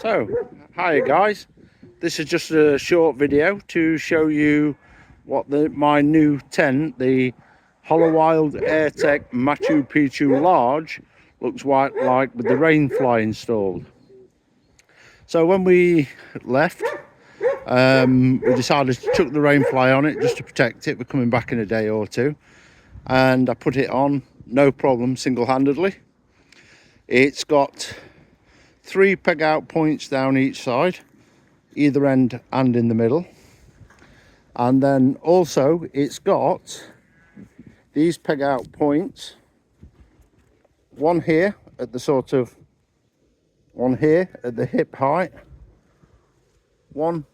So, hi guys, this is just a short video to show you what my new tent, the Holawild Airtek Machu Pichu large, looks like with the rain fly installed. So when we left, we decided to chuck the rain fly on it just to protect it. We're coming back in a day or two, and I put it on, no problem, single-handedly. It's got 3 peg out points down each side, either end and in the middle, and then also it's got these peg out points, one here at the one here at the hip height, one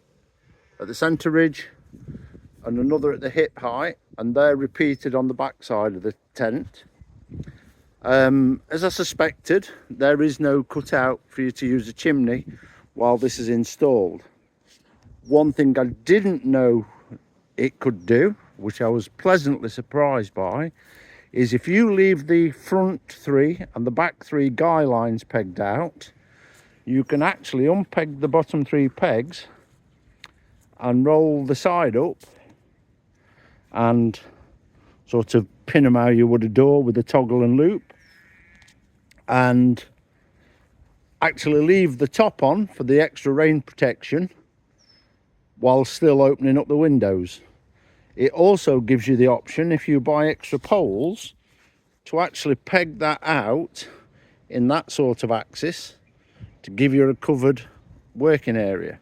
at the center ridge, and another at the hip height, and they're repeated on the back side of the tent. As I suspected, there is no cutout for you to use a chimney while this is installed. One thing I didn't know it could do, which I was pleasantly surprised by, is if you leave the front 3 and the back 3 guy lines pegged out, you can actually unpeg the bottom 3 pegs and roll the side up and sort of pin them how you would a door with a toggle and loop, and actually leave the top on for the extra rain protection while still opening up the windows. It also gives you the option, if you buy extra poles, to actually peg that out in that sort of axis to give you a covered working area,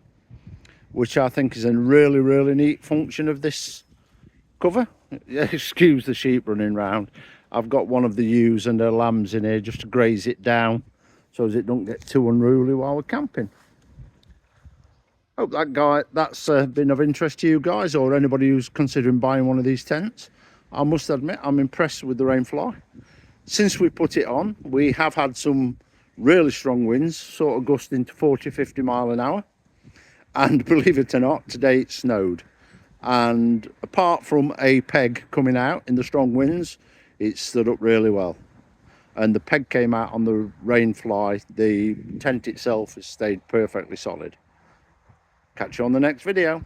which I think is a really neat function of this cover. Excuse the sheep running round. I've got one of the ewes and her lambs in here just to graze it down so as it don't get too unruly while we're camping. Hope that's been of interest to you guys, or anybody who's considering buying one of these tents. I must admit, I'm impressed with the rainfly. Since we put it on, we have had some really strong winds, sort of gusting to 40-50 mile an hour, and believe it or not, today it snowed. And apart from a peg coming out in the strong winds, it stood up really well, and the peg came out on the rain fly. The tent itself has stayed perfectly solid. Catch you on the next video.